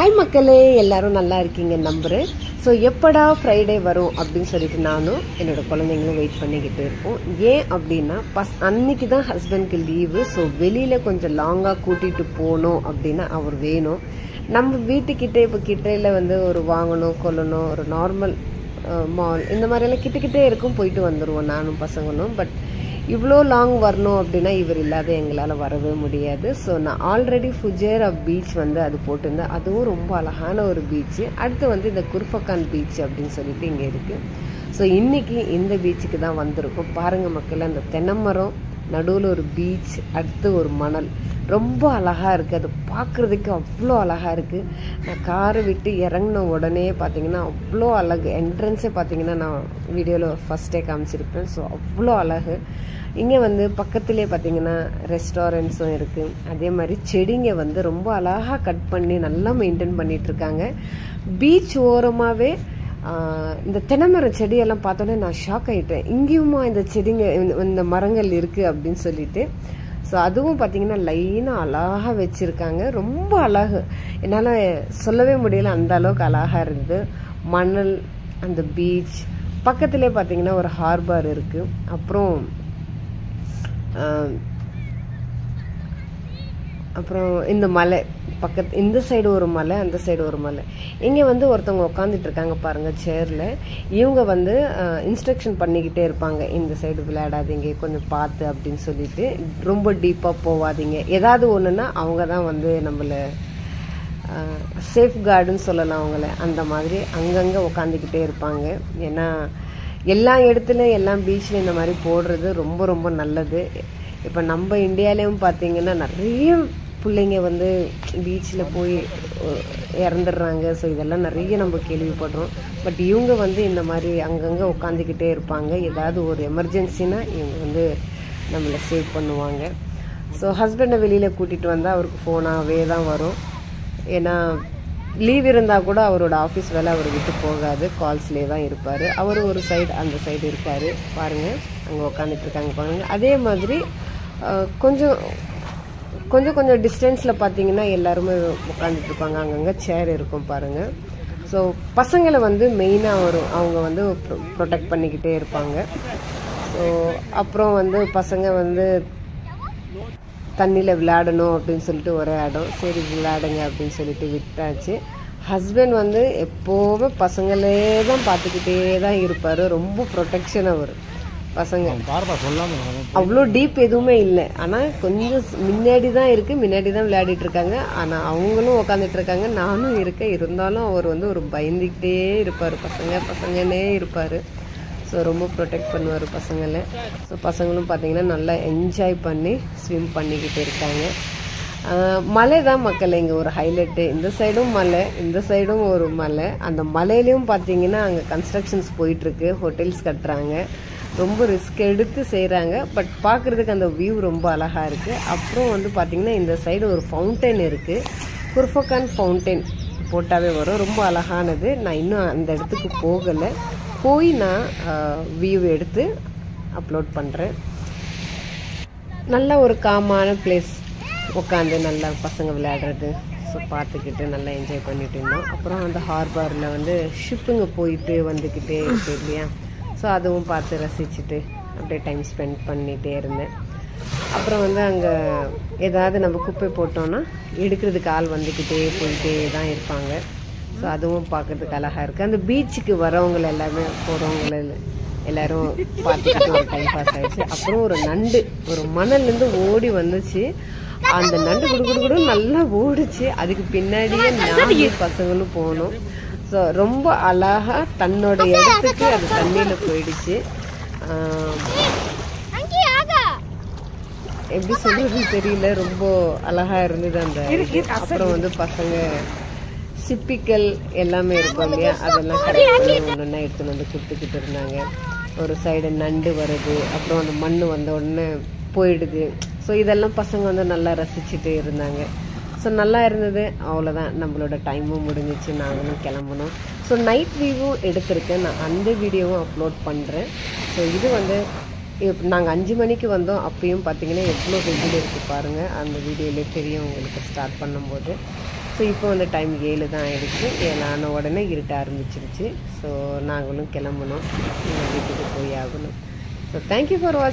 Hi மக்களே, எல்லாரும் நல்லா இருக்கீங்க நம்புறேன். ஸோ எப்படா ஃப்ரைடே வரும் அப்படின்னு சொல்லிட்டு நானும் என்னோட குழந்தைங்களும் வெயிட் பண்ணிக்கிட்டு இருப்போம். ஏன் அப்படின்னா அன்னைக்கு தான் ஹஸ்பண்ட்க்கு லீவு. ஸோ வெளியில் கொஞ்சம் லாங்காக கூட்டிகிட்டு போகணும் அப்படின்னா அவர் வேணும். நம்ம வீட்டுக்கிட்டே இப்போ கிட்டையில் வந்து ஒரு வாங்கணும் கொள்ளணும், ஒரு நார்மல் மால் இந்த மாதிரியெல்லாம் கிட்டக்கிட்டே இருக்கும், போயிட்டு வந்துடுவோம் நானும் பசங்களும். பட் இவ்வளோ லாங் வரணும் அப்படின்னா இவர் இல்லாத எங்களால் வரவே முடியாது. ஸோ நான் ஆல்ரெடி ஃபுஜேரா பீச் வந்து அது போட்டிருந்தேன். அதுவும் ரொம்ப அழகான ஒரு பீச்சு. அடுத்து வந்து இந்த குர்ஃபகான் பீச் அப்படின்னு சொல்லிட்டு இங்கே இருக்குது. ஸோ இன்றைக்கி இந்த பீச்சுக்கு தான் வந்திருக்கோம். பாருங்கள் மக்கள், அந்த தென்னைமரம் நடுவில் ஒரு பீச், அடுத்து ஒரு மணல், ரொம்ப அழகாக இருக்குது. அது பார்க்குறதுக்கு அவ்வளோ அழகாக இருக்குது. நான் காரை விட்டு இறங்கின உடனே பார்த்தீங்கன்னா அவ்வளோ அழகு. என்ட்ரன்ஸே பார்த்தீங்கன்னா நான் வீடியோவில் ஃபஸ்ட்டே காமிச்சிருப்பேன். ஸோ அவ்வளோ அழகு. இங்கே வந்து பக்கத்துலேயே பார்த்தீங்கன்னா ரெஸ்டாரண்ட்ஸும் இருக்குது. அதே மாதிரி செடிங்க வந்து ரொம்ப அழகாக கட் பண்ணி நல்லா மெயின்டைன் பண்ணிகிட்ருக்காங்க. பீச் ஓரமாகவே இந்த தென்னைமரம் செடியெல்லாம் பார்த்தோன்னே நான் ஷாக் ஆகிட்டேன். இங்கேயுமா இந்த செடிங்க இந்த மரங்கள் இருக்குது அப்படின்னு சொல்லிட்டு. ஸோ அதுவும் பார்த்தீங்கன்னா லைனாக அழகாக வச்சுருக்காங்க. ரொம்ப அழகு, என்னால் சொல்லவே முடியல, அந்த அளவுக்கு அழகாக இருந்தது. மணல், அந்த பீச் பக்கத்துலேயே பார்த்தீங்கன்னா ஒரு ஹார்பர் இருக்குது. அப்புறம் இந்த மலை இந்த சைடு ஒரு மலை, அந்த சைடு ஒரு மலை. இங்கே வந்து ஒருத்தவங்க உட்காந்துட்டு இருக்காங்க பாருங்கள் சேரில். இவங்க வந்து இன்ஸ்ட்ரக்ஷன் பண்ணிக்கிட்டே இருப்பாங்க, இந்த சைடு விளையாடாதீங்க, கொஞ்சம் பார்த்து அப்படின்னு சொல்லிட்டு, ரொம்ப டீப்பாக போகாதீங்க. ஏதாவது ஒன்றுன்னா அவங்க தான் வந்து நம்மளை சேஃப் கார்டுன்னு சொல்லலாம் அவங்கள. அந்த மாதிரி அங்கங்கே உட்காந்துக்கிட்டே இருப்பாங்க. ஏன்னா எல்லா இடத்துலையும் எல்லா பீச்சில் இந்த மாதிரி போடுறது ரொம்ப ரொம்ப நல்லது. இப்போ நம்ம இந்தியாவிலையும் பார்த்தீங்கன்னா நிறைய பிள்ளைங்க வந்து பீச்சில் போய் இறந்துடுறாங்க. ஸோ இதெல்லாம் நிறைய நம்ம கேள்விப்படுறோம். பட் இவங்க வந்து இந்த மாதிரி அங்கங்கே உட்காந்துக்கிட்டே இருப்பாங்க. ஏதாவது ஒரு எமர்ஜென்சினா இவங்க வந்து நம்மளை சேவ் பண்ணுவாங்க. ஸோ ஹஸ்பண்டை வெளியில் கூட்டிகிட்டு வந்தால் அவருக்கு ஃபோனாகவே தான் வரும். ஏன்னா லீவ் இருந்தால் கூட அவரோட ஆஃபீஸ் வேலை அவர் விட்டு போகாது, கால்ஸ்லேயே தான் இருப்பார். அவர் ஒரு சைடு, அந்த சைடு இருக்கார். பாருங்கள், அங்கே உட்காந்துட்ருக்காங்க பாருங்கள். அதே மாதிரி கொஞ்சம் டிஸ்டன்ஸில் பார்த்தீங்கன்னா எல்லாருமே உட்காந்துட்ருப்பாங்க. அங்கங்கே சேர் இருக்கும் பாருங்கள். ஸோ பசங்களை வந்து மெயினாக அவங்க வந்து ப்ரொடெக்ட் பண்ணிக்கிட்டே இருப்பாங்க. ஸோ அப்புறம் வந்து பசங்க வந்து தண்ணியில் விளையாடணும் அப்படின்னு சொல்லிட்டு ஒரே இடம், சரி விளையாடுங்க அப்படின்னு சொல்லிட்டு விட்டாச்சு. ஹஸ்பண்ட் வந்து எப்போவுமே பசங்களே தான் பார்த்துக்கிட்டே தான் இருப்பார். ரொம்ப ப்ரொடெக்ஷன் அவர். பசங்க அவ்வளோ டீப் எதுவுமே இல்லை, ஆனால் கொஞ்சம் முன்னாடி தான் இருக்குது, முன்னாடி தான் விளையாடிட்டு இருக்காங்க. ஆனால் அவங்களும் உட்காந்துட்டு இருக்காங்க, நானும் இருக்கேன். இருந்தாலும் அவர் வந்து ஒரு பயந்துக்கிட்டே இருப்பார், பசங்கன்னே இருப்பார். ஸோ ரொம்ப ப்ரொடெக்ட் பண்ணுவார் பசங்களை. ஸோ பசங்களும் பார்த்தீங்கன்னா நல்லா என்ஜாய் பண்ணி ஸ்விம் பண்ணிக்கிட்டு இருக்காங்க. மலை தான் மக்கள் இங்கே ஒரு ஹைலைட்டு. இந்த சைடும் மலை, இந்த சைடும் ஒரு மலை. அந்த மலையிலையும் பார்த்தீங்கன்னா அங்கே கன்ஸ்ட்ரக்ஷன்ஸ் போயிட்டுருக்கு, ஹோட்டல்ஸ் கட்டுறாங்க. ரொம்ப ரிஸ்க் எடுத்து செய்கிறாங்க. பட் பார்க்குறதுக்கு அந்த வியூ ரொம்ப அழகாக இருக்குது. அப்புறம் வந்து பார்த்திங்கன்னா இந்த சைடு ஒரு ஃபவுண்டைன் இருக்குது, குர்ஃபகான் ஃபவுண்டைன் போட்டாவே வரும். ரொம்ப அழகானது. நான் இன்னும் அந்த இடத்துக்கு போகலை, போய் நான் வியூ எடுத்து அப்லோட் பண்ணுறேன். நல்ல ஒரு காமான பிளேஸ், உட்காந்து நல்லா பசங்க விளையாடுறது. ஸோ பார்த்துக்கிட்டு நல்லா என்ஜாய் பண்ணிட்டு இருந்தோம். அப்புறம் அந்த ஹார்பரில் வந்து ஷிப்புங்க போயிட்டு வந்துக்கிட்டே இருக்கு இல்லையா. ஸோ அதுவும் பார்த்து ரசிச்சுட்டு அப்படியே டைம் ஸ்பெண்ட் பண்ணிகிட்டே இருந்தேன். அப்புறம் வந்து அங்கே ஏதாவது நம்ம குப்பை போட்டோன்னா எடுக்கிறதுக்கு ஆள் வந்துக்கிட்டே போயிட்டே தான் இருப்பாங்க. ஸோ அதுவும் பார்க்குறதுக்கு அழகாக இருக்குது. அந்த பீச்சுக்கு வரவங்க எல்லாமே போகிறவங்கள எல்லோரும் பார்த்துக்கிட்டு ஒரு டைம் பாஸ் ஆகிடுச்சு. அப்புறம் ஒரு நண்டு ஒரு மணல்லேருந்து ஓடி வந்துச்சு. அந்த நண்டு குடு நல்லா ஓடிச்சு. அதுக்கு பின்னாடியே நானும் பசங்களும் போனோம். ஸோ ரொம்ப அழகாக தன்னோட இடத்துக்கு அது தண்ணியில் போயிடுச்சு. எப்படி சொல்றது தெரியல, ரொம்ப அழகாக இருந்தது அந்த. அப்புறம் வந்து பசங்க சிப்பிக்கல் எல்லாமே இருக்கும் இல்லையா, அதெல்லாம் கரெக்ட் பண்ணி ஒன்றுன்னா எடுத்துன்னு வந்து கொடுத்துக்கிட்டு இருந்தாங்க. ஒரு சைடு நண்டு வருது, அப்புறம் அந்த மண் வந்த உடனே போயிடுது. ஸோ இதெல்லாம் பசங்க வந்து நல்லா ரசிச்சுட்டு இருந்தாங்க. ஸோ நல்லா இருந்தது. அவ்வளோதான், நம்மளோட டைமும் முடிஞ்சிச்சு, நாங்களும் கிளம்பணும். ஸோ நைட் வியூவும் எடுத்திருக்கேன், நான் அந்த வீடியோவும் அப்லோட் பண்ணுறேன். ஸோ இது வந்து நாங்கள் 5 மணிக்கு வந்தோம். அப்பயும் பார்த்தீங்கன்னா எவ்வளோ வெயில் இருக்குது பாருங்கள். அந்த வீடியோவிலே தெரியும் உங்களுக்கு ஸ்டார்ட் பண்ணும்போது. ஸோ இப்போ வந்து டைம் 7 தான் ஆகிடுச்சு. 7 ஆன உடனே இருட்ட ஆரம்பிச்சிருச்சு. ஸோ நாங்களும் கிளம்பணும், வீட்டுக்கு போய் ஆகணும். ஸோ தேங்க்யூ ஃபார் வாட்சிங்.